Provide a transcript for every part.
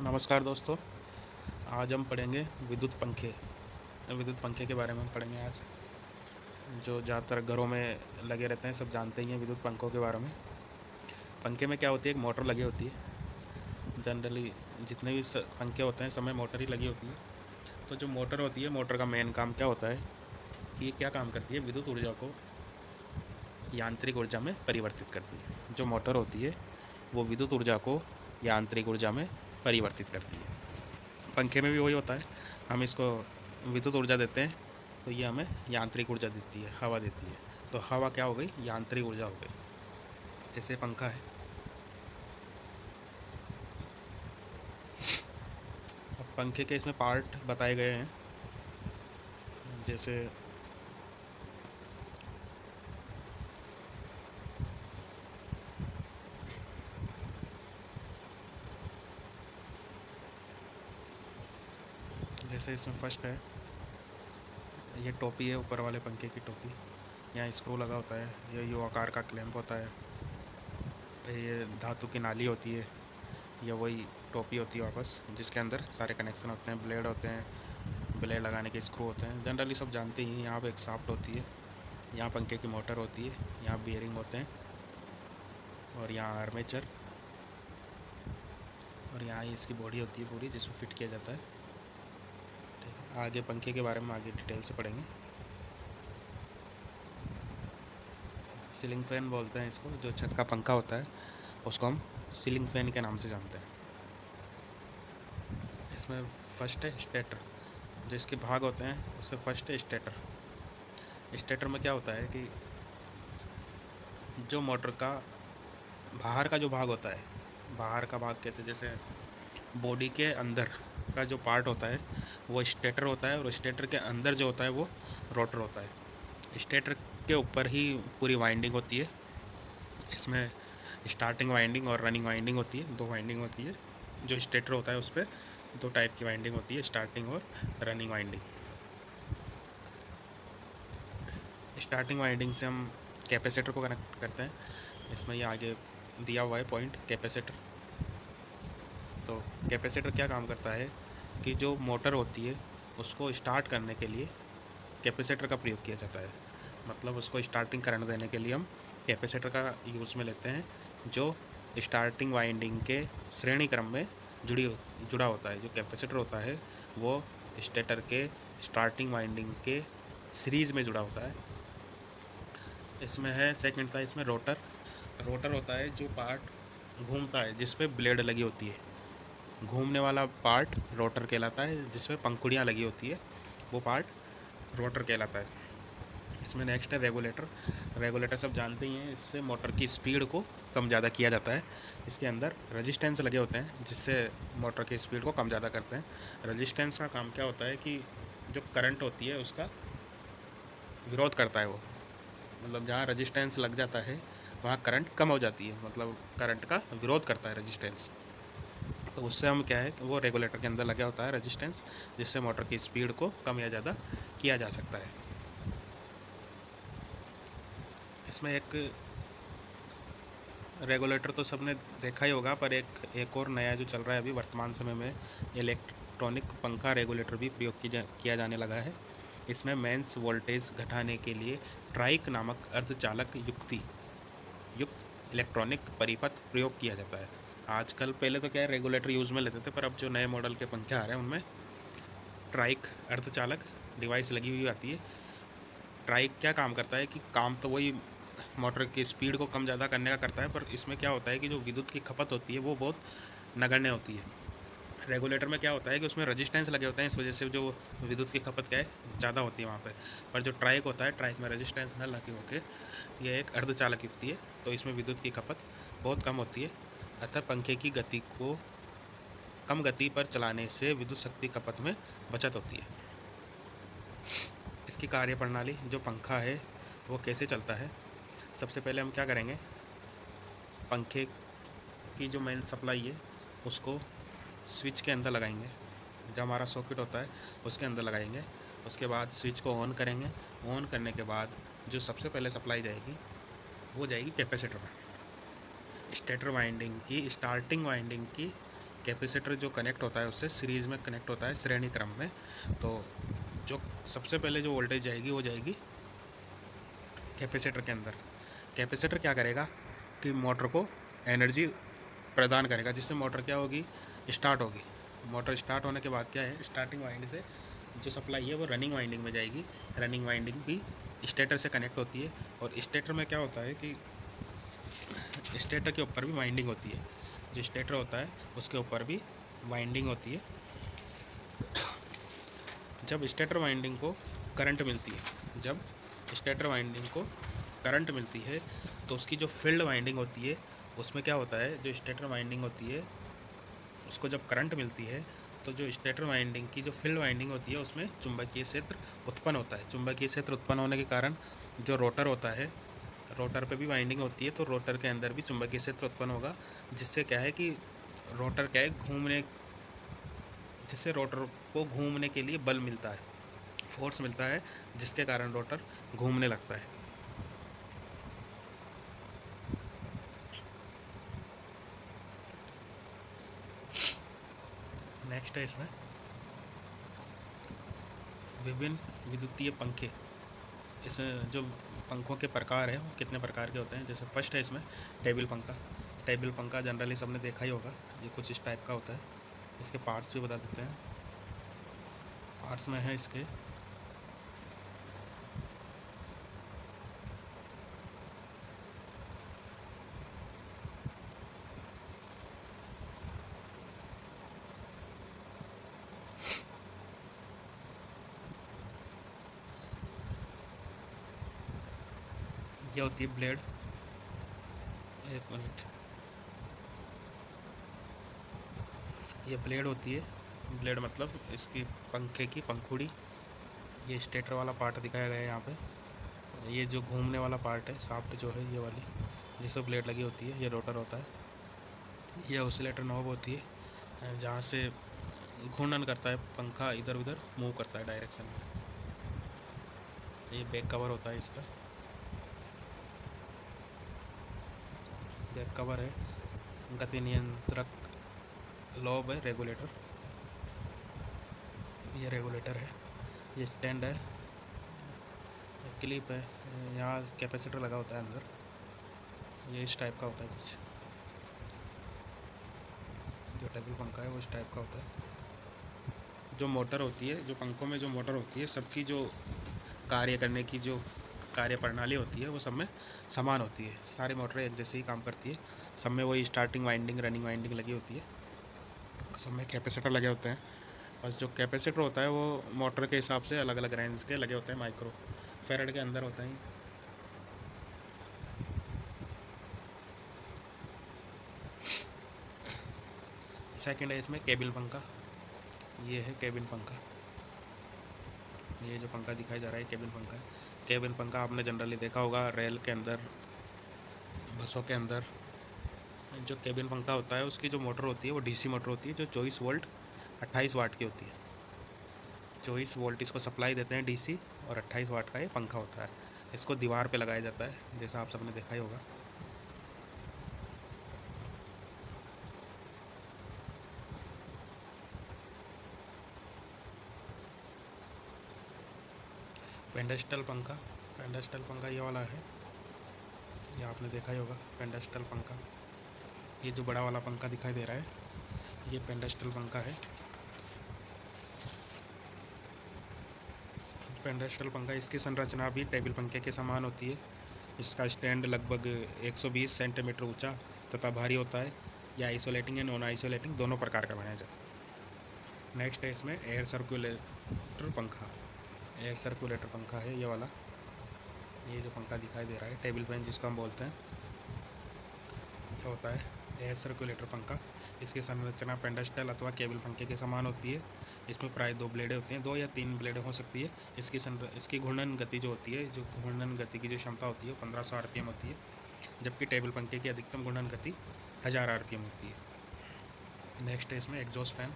नमस्कार दोस्तों। आज हम पढ़ेंगे विद्युत पंखे के बारे में हम पढ़ेंगे आज। जो ज़्यादातर घरों में लगे रहते हैं, सब जानते ही हैं विद्युत पंखों के बारे में। पंखे में क्या होती है, एक मोटर लगी होती है। जनरली जितने भी पंखे होते हैं सब में मोटर ही लगी होती है। तो जो मोटर होती है, मोटर का मेन काम क्या होता है कि ये क्या काम करती है, विद्युत ऊर्जा को यांत्रिक ऊर्जा में परिवर्तित करती है। जो मोटर होती है वो विद्युत ऊर्जा को यांत्रिक ऊर्जा में परिवर्तित करती है। पंखे में भी वही होता है, हम इसको विद्युत ऊर्जा देते हैं तो ये हमें यांत्रिक ऊर्जा देती है, हवा देती है। तो हवा क्या हो गई, यांत्रिक ऊर्जा हो गई। जैसे पंखा है, अब पंखे के इसमें पार्ट बताए गए हैं। जैसे जैसे इसमें फर्स्ट है, ये टोपी है, ऊपर वाले पंखे की टोपी। यहाँ स्क्रू लगा होता है, ये यू आकार का क्लैंप होता है, ये धातु की नाली होती है, या वही टोपी होती है वापस, जिसके अंदर सारे कनेक्शन होते हैं, ब्लेड होते हैं, ब्लेड लगाने के स्क्रू होते हैं। जनरली सब जानते ही। यहाँ पे एक शाफ्ट होती है, यहाँ पंखे की मोटर होती है, यहाँ बियरिंग होते हैं, और यहाँ आर्मेचर, और यहाँ इसकी बॉडी होती है पूरी, जिसमें फिट किया जाता है। ठीक है, आगे पंखे के बारे में आगे डिटेल से पढ़ेंगे। सीलिंग फैन बोलते हैं इसको, जो छत का पंखा होता है उसको हम सीलिंग फैन के नाम से जानते हैं। इसमें फर्स्ट है स्टेटर, जो इसके भाग होते हैं उससे फर्स्ट है स्टेटर। स्टेटर में क्या होता है कि जो मोटर का बाहर का जो भाग होता है, बाहर का भाग कैसे, जैसे बॉडी के अंदर का जो पार्ट होता है वो स्टेटर होता है, और स्टेटर के अंदर जो होता है वो रोटर होता है। स्टेटर के ऊपर ही पूरी वाइंडिंग होती है। इसमें स्टार्टिंग वाइंडिंग और रनिंग वाइंडिंग होती है, दो वाइंडिंग होती है। जो स्टेटर होता है उस पर दो टाइप की वाइंडिंग होती है, स्टार्टिंग और रनिंग वाइंडिंग। स्टार्टिंग वाइंडिंग से हम कैपेसिटर को कनेक्ट करते हैं। इसमें ये आगे दिया हुआ है पॉइंट, कैपेसिटर। तो कैपेसिटर क्या काम करता है कि जो मोटर होती है उसको स्टार्ट करने के लिए कैपेसिटर का प्रयोग किया जाता है। मतलब उसको स्टार्टिंग करंट देने के लिए हम कैपेसिटर का यूज़ में लेते हैं, जो स्टार्टिंग वाइंडिंग के श्रेणी क्रम में जुड़ा होता है। जो कैपेसिटर होता है वो स्टेटर के स्टार्टिंग वाइंडिंग के सीरीज़ में जुड़ा होता है। इसमें है सेकंड था, इसमें रोटर होता है, जो पार्ट घूमता है जिस पे ब्लेड लगी होती है। घूमने वाला पार्ट रोटर कहलाता है, जिसमें पंखुड़ियाँ लगी होती है, वो पार्ट रोटर कहलाता है। इसमें नेक्स्ट है रेगुलेटर सब जानते ही हैं, इससे मोटर की स्पीड को कम ज़्यादा किया जाता है। इसके अंदर रेजिस्टेंस लगे होते हैं, जिससे मोटर की स्पीड को कम ज़्यादा करते हैं। रेजिस्टेंस का काम क्या होता है कि जो करंट होती है उसका विरोध करता है वो। मतलब जहाँ रेजिस्टेंस लग जाता है वहाँ करंट कम हो जाती है, मतलब करंट का विरोध करता है रेजिस्टेंस। तो उससे हम क्या है कि वो रेगुलेटर के अंदर लगा होता है रेजिस्टेंस, जिससे मोटर की स्पीड को कम या ज़्यादा किया जा सकता है। इसमें एक रेगुलेटर तो सबने देखा ही होगा, पर एक और नया जो चल रहा है अभी वर्तमान समय में, इलेक्ट्रॉनिक पंखा रेगुलेटर भी प्रयोग किया जाने लगा है। इसमें मेंस वोल्टेज घटाने के लिए ट्राइक नामक अर्धचालक युक्त इलेक्ट्रॉनिक परिपथ प्रयोग किया जाता है। आजकल, पहले तो क्या है रेगुलेटर यूज़ में लेते थे, पर अब जो नए मॉडल के पंखे आ रहे हैं उनमें ट्राइक अर्धचालक डिवाइस लगी हुई आती है। ट्राइक क्या काम करता है कि काम तो वही मोटर की स्पीड को कम ज़्यादा करने का करता है, पर इसमें क्या होता है कि जो विद्युत की खपत होती है वो बहुत नगण्य होती है। रेगुलेटर में क्या होता है कि उसमें रेजिस्टेंस लगे होते हैं, इस वजह से जो विद्युत की खपत क्या है ज़्यादा होती है वहाँ पे। पर जो ट्राइक होता है, ट्राइक में रेजिस्टेंस न लगे होकर यह एक अर्धचालक युक्ति है, तो इसमें विद्युत की खपत बहुत कम होती है। अतः पंखे की गति को कम गति पर चलाने से विद्युत शक्ति खपत में बचत होती है। इसकी कार्यप्रणाली, जो पंखा है वो कैसे चलता है। सबसे पहले हम क्या करेंगे, पंखे की जो मेन सप्लाई है उसको स्विच के अंदर लगाएंगे, जो हमारा सॉकेट होता है उसके अंदर लगाएंगे। उसके बाद स्विच को ऑन करेंगे। ऑन करने के बाद जो सबसे पहले सप्लाई जाएगी वो जाएगी कैपेसिटर में। स्टेटर वाइंडिंग की स्टार्टिंग वाइंडिंग की कैपेसिटर जो कनेक्ट होता है उससे सीरीज़ में कनेक्ट होता है श्रेणी क्रम में। तो जो सबसे पहले जो वोल्टेज जाएगी वो जाएगी कैपेसिटर के अंदर। कैपेसिटर क्या करेगा कि मोटर को एनर्जी प्रदान करेगा, जिससे मोटर क्या होगी, स्टार्ट होगी। मोटर स्टार्ट होने के बाद क्या है, स्टार्टिंग वाइंडिंग से जो सप्लाई है वो रनिंग वाइंडिंग में जाएगी। रनिंग वाइंडिंग भी स्टेटर से कनेक्ट होती है, और स्टेटर में क्या होता है कि स्टेटर के ऊपर भी वाइंडिंग होती है। जो स्टेटर होता है उसके ऊपर भी वाइंडिंग होती है। जब स्टेटर वाइंडिंग को करंट मिलती है, जब स्टेटर वाइंडिंग को करंट मिलती है तो उसकी जो फील्ड वाइंडिंग होती है उसमें क्या होता है, जो स्टेटर वाइंडिंग होती है उसको जब करंट मिलती है तो जो स्टेटर वाइंडिंग की जो फील्ड वाइंडिंग होती है उसमें चुंबकीय क्षेत्र उत्पन्न होता है। चुंबकीय क्षेत्र उत्पन्न होने के कारण जो रोटर होता है, रोटर पे भी वाइंडिंग होती है, तो रोटर के अंदर भी चुंबकीय क्षेत्र उत्पन्न होगा, जिससे क्या है कि रोटर क्या है घूमने, जिससे रोटर को घूमने के लिए बल मिलता है, फोर्स मिलता है, जिसके कारण रोटर घूमने लगता है। नेक्स्ट है इसमें विभिन्न विद्युतीय पंखे। इसमें जो पंखों के प्रकार हैं वो कितने प्रकार के होते हैं। जैसे फर्स्ट है इसमें टेबल पंखा। टेबल पंखा जनरली सबने देखा ही होगा, ये कुछ इस टाइप का होता है। इसके पार्ट्स भी बता देते हैं। पार्ट्स में है इसके ये होती है ब्लेड। एक मिनट, ये ब्लेड होती है। ब्लेड मतलब इसकी पंखे की पंखुड़ी। ये स्टेटर वाला पार्ट दिखाया गया है यहाँ पे। ये जो घूमने वाला पार्ट है, शाफ्ट जो है ये वाली, जिसमें ब्लेड लगी होती है, ये रोटर होता है। ये ऑसिलेटर नॉब होती है, जहाँ से घूर्णन करता है पंखा, इधर उधर मूव करता है डायरेक्शन में। ये बैक कवर होता है इसका, बैक कवर है। गति नियंत्रक लॉब है, रेगुलेटर, ये रेगुलेटर है। ये स्टैंड है, क्लिप है, यहाँ कैपेसिटर लगा होता है अंदर। ये इस टाइप का होता है कुछ, जो टेबल पंखा है वो इस टाइप का होता है। जो मोटर होती है, जो पंखों में जो मोटर होती है, सबकी जो कार्य करने की जो कार्य प्रणाली होती है वो सब में समान होती है। सारी मोटरें एक जैसे ही काम करती है, सब में वही स्टार्टिंग वाइंडिंग रनिंग वाइंडिंग लगी होती है, सब में कैपेसिटर लगे होते हैं। बस जो कैपेसिटर होता है वो मोटर के हिसाब से अलग अलग रेंज के लगे होते हैं, माइक्रो फेरेड के अंदर होते हैं। सेकंड है इसमें केबिन पंखा। ये है केबिन पंखा, ये जो पंखा दिखाई जा रहा है केबिन पंखा है। केबिन पंखा आपने जनरली देखा होगा रेल के अंदर, बसों के अंदर। जो केबिन पंखा होता है उसकी जो मोटर होती है वो डीसी मोटर होती है, जो 24 वोल्ट 28 वाट की होती है। 24 वोल्ट इसको सप्लाई देते हैं डीसी, और 28 वाट का ये पंखा होता है। इसको दीवार पे लगाया जाता है, जैसा आप सबने देखा ही होगा। पेंडेस्टल पंखा, पेंडेस्टल पंखा ये वाला है, ये आपने देखा ही होगा पेंडेस्टल पंखा। ये जो बड़ा वाला पंखा दिखाई दे रहा है ये पेंडेस्टल पंखा है। पेंडेस्टल पंखा, इसकी संरचना भी टेबल पंखे के समान होती है। इसका स्टैंड लगभग 120 सेंटीमीटर ऊंचा तथा भारी होता है। या आइसोलेटिंग या नॉन आइसोलेटिंग दोनों प्रकार का बनाया जाता है। नेक्स्ट है इसमें एयर सर्कुलेटर पंखा। एयर सर्कुलेटर पंखा है ये वाला, ये जो पंखा दिखाई दे रहा है टेबल फैन जिसको हम बोलते हैं, ये होता है एयर सर्कुलेटर पंखा। इसकी संरचना पेंडेस्टल अथवा केबल पंखे के समान होती है। इसमें प्राय 2 ब्लेडें होती हैं, 2 या 3 ब्लेडें हो सकती है। इसकी घूर्णन गति जो होती है, जो घूर्णन गति की जो क्षमता होती है वो 1500 आरपीएम होती है, जबकि टेबल पंखे की अधिकतम घूर्णन गति 1000 आरपीएम होती है। नेक्स्ट है इसमें एग्जॉस्ट फैन।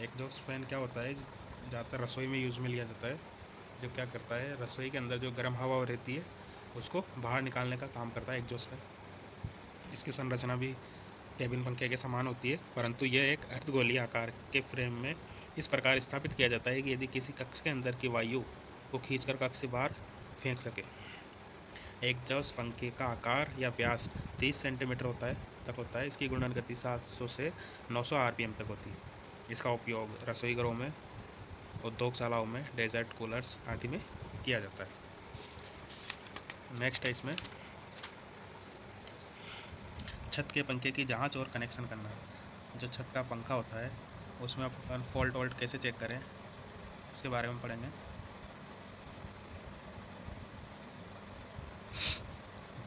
एग्जॉस्ट फैन क्या होता है, ज़्यादातर रसोई में यूज़ में लिया जाता है। जो क्या करता है, रसोई के अंदर जो गर्म हवा रहती है उसको बाहर निकालने का काम करता है एग्जॉस्ट फैन। इसकी संरचना भी केबिन पंखे के समान होती है, परंतु यह एक अर्धगोलीय आकार के फ्रेम में इस प्रकार स्थापित किया जाता है कि यदि किसी कक्ष के अंदर की वायु को खींचकर कक्ष से बाहर फेंक सके। एग्जॉस्ट पंखे का आकार या व्यास 30 सेंटीमीटर तक होता है। इसकी घूर्णन गति 700 से 900 आरपीएम तक होती है। इसका उपयोग रसोई घरों में, उद्योगशालाओं में, डेजर्ट कूलर्स आदि में किया जाता है। नेक्स्ट है इसमें छत के पंखे की जांच और कनेक्शन करना। जो छत का पंखा होता है उसमें अपन फॉल्ट वॉल्ट कैसे चेक करें इसके बारे में पढ़ेंगे।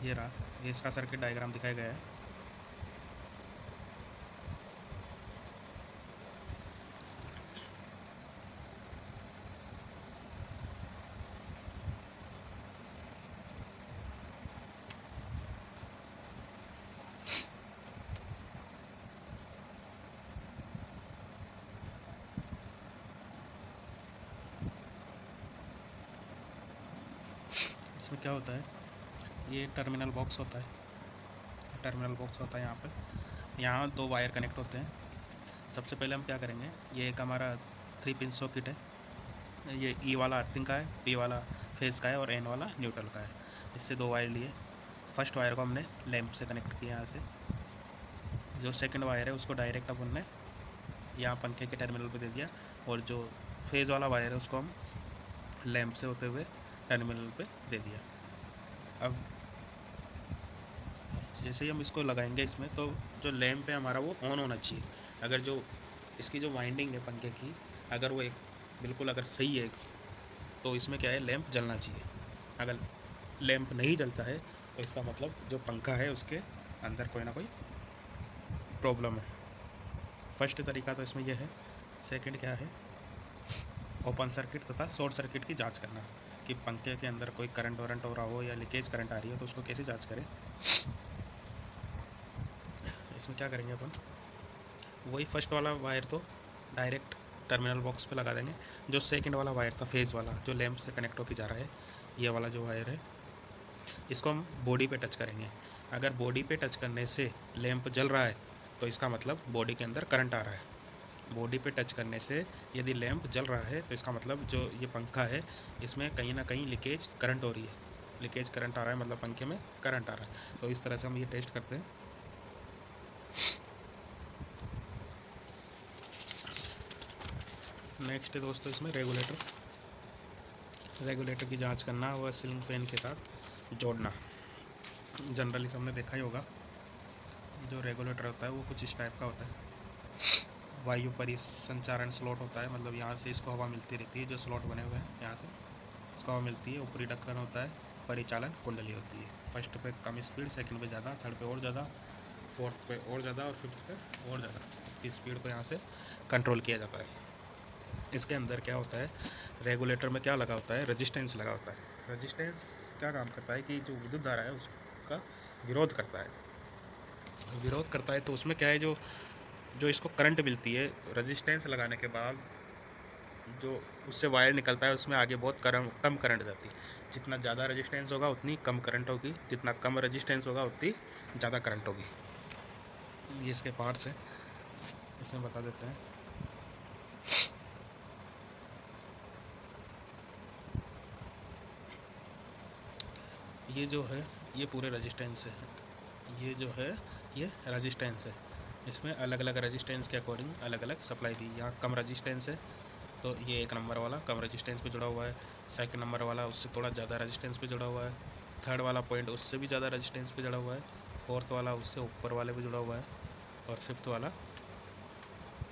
ये रहा, ये इसका सर्किट डायग्राम दिखाया गया है। इसमें क्या होता है, ये टर्मिनल बॉक्स होता है। यहाँ पर यहाँ 2 वायर कनेक्ट होते हैं। सबसे पहले हम क्या करेंगे, ये एक हमारा 3 पिन सॉकेट है। ये ई वाला अर्थिंग का है, पी वाला फेज़ का है और एन वाला न्यूट्रल का है। इससे 2 वायर लिए। फर्स्ट वायर को हमने लैंप से कनेक्ट किया यहाँ से। जो सेकंड वायर है उसको डायरेक्ट अपन ने यहाँ पंखे के टर्मिनल पे दे दिया, और जो फेज़ वाला वायर है उसको हम लैंप से होते हुए टर्मिनल पे दे दिया। अब जैसे ही हम इसको लगाएंगे इसमें, तो जो लैंप है हमारा वो ऑन होना चाहिए। अगर जो इसकी जो वाइंडिंग है पंखे की, अगर वो एक बिल्कुल अगर सही है तो इसमें क्या है, लैंप जलना चाहिए। अगर लैंप नहीं जलता है तो इसका मतलब जो पंखा है उसके अंदर कोई ना कोई प्रॉब्लम है। फर्स्ट तरीका तो इसमें यह है। सेकंड क्या है, ओपन सर्किट तथा शॉर्ट सर्किट की जांच करना, कि पंखे के अंदर कोई करंट वरंट हो रहा हो या लीकेज करंट आ रही हो तो उसको कैसे जांच करें। इसमें क्या करेंगे अपन, वही फर्स्ट वाला वायर तो डायरेक्ट टर्मिनल बॉक्स पे लगा देंगे। जो सेकंड वाला वायर था फेज़ वाला, जो लैंप से कनेक्ट होकर जा रहा है, ये वाला जो वायर है, इसको हम बॉडी पे टच करेंगे। अगर बॉडी पे टच करने से लैंप जल रहा है तो इसका मतलब बॉडी के अंदर करंट आ रहा है। बॉडी पे टच करने से यदि लैंप जल रहा है तो इसका मतलब जो ये पंखा है इसमें कहीं ना कहीं लीकेज करंट हो रही है। लीकेज करंट आ रहा है मतलब पंखे में करंट आ रहा है। तो इस तरह से हम ये टेस्ट करते हैं। नेक्स्ट है दोस्तों इसमें रेगुलेटर की जांच करना व सीलिंग फैन के साथ जोड़ना। जनरली सबने देखा ही होगा, जो रेगुलेटर होता है वो कुछ इस टाइप का होता है। वायु परिसंचारण स्लॉट होता है, मतलब यहाँ से इसको हवा मिलती रहती है। जो स्लॉट बने हुए हैं यहाँ से इसको हवा मिलती है। ऊपरी ढक्कन होता है, परिचालन कुंडली होती है। फर्स्ट पे कम स्पीड, सेकंड पे ज़्यादा, थर्ड पे और ज़्यादा, फोर्थ पे और ज़्यादा और फिफ्थ पे और ज़्यादा। इसकी स्पीड को यहाँ से कंट्रोल किया जाता है। इसके अंदर क्या होता है, रेगुलेटर में क्या लगा होता है, रजिस्टेंस लगा होता है। रजिस्टेंस क्या काम करता है कि जो विद्युत धारा है उसका विरोध करता है। तो उसमें क्या है, जो इसको करंट मिलती है रेजिस्टेंस लगाने के बाद, जो उससे वायर निकलता है उसमें आगे बहुत कम करंट जाती है। जितना ज़्यादा रेजिस्टेंस होगा उतनी कम करंट होगी, जितना कम रेजिस्टेंस होगा उतनी ज़्यादा करंट होगी। ये इसके पार्ट्स हैं, इसमें बता देते हैं। ये जो है ये पूरे रेजिस्टेंस है। ये जो है ये रेजिस्टेंस है। इसमें अलग अलग रेजिस्टेंस के अकॉर्डिंग अलग अलग सप्लाई दी। यहाँ कम रेजिस्टेंस है तो ये 1 नंबर वाला कम रेजिस्टेंस पे जुड़ा हुआ है। सेकंड नंबर वाला उससे थोड़ा ज़्यादा रेजिस्टेंस पे जुड़ा हुआ है। थर्ड वाला पॉइंट उससे भी ज़्यादा रेजिस्टेंस पे जुड़ा हुआ है। फोर्थ वाला उससे ऊपर वाले पे जुड़ा हुआ है। और फिफ्थ वाला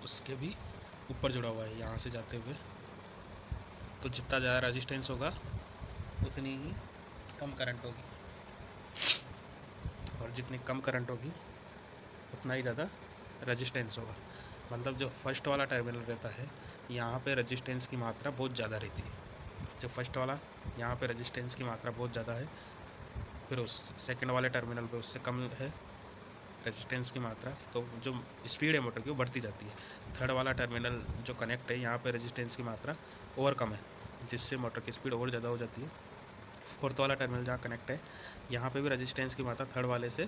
उसके भी ऊपर जुड़ा हुआ है यहाँ से जाते हुए। तो जितना ज़्यादा रेजिस्टेंस होगा उतनी ही कम करंट होगी, और जितनी कम करंट होगी उतना ही ज़्यादा रेजिस्टेंस होगा। मतलब जो फर्स्ट वाला टर्मिनल रहता है यहाँ पे रेजिस्टेंस की मात्रा बहुत ज़्यादा रहती है। जो फर्स्ट वाला यहाँ पे रेजिस्टेंस की मात्रा बहुत ज़्यादा है, फिर उस सेकंड वाले टर्मिनल पे उससे कम है रेजिस्टेंस की मात्रा, तो जो स्पीड है मोटर की वो बढ़ती जाती है। थर्ड वाला टर्मिनल जो कनेक्ट है यहाँ पे रेजिस्टेंस की मात्रा और कम है, जिससे मोटर की स्पीड और ज़्यादा हो जाती है। फोर्थ वाला टर्मिनल जहाँ कनेक्ट है यहाँ पे भी रेजिस्टेंस की मात्रा थर्ड वाले से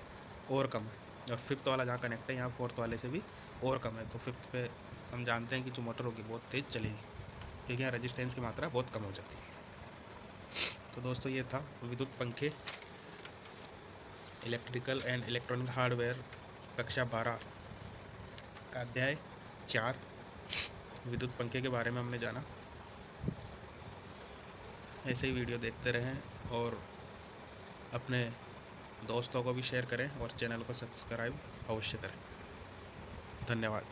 और कम है, और फिफ्थ वाला जहाँ कनेक्ट है यहाँ फोर्थ वाले से भी और कम है। तो फिफ्थ पे हम जानते हैं कि जो मोटर होगी बहुत तेज़ चलेगी, क्योंकि यहाँ रेजिस्टेंस की मात्रा बहुत कम हो जाती है। तो दोस्तों ये था विद्युत पंखे इलेक्ट्रिकल एंड इलेक्ट्रॉनिक हार्डवेयर कक्षा 12 का अध्याय 4 विद्युत पंखे के बारे में हमने जाना। ऐसे ही वीडियो देखते रहें और अपने दोस्तों को भी शेयर करें और चैनल को सब्सक्राइब अवश्य करें। धन्यवाद।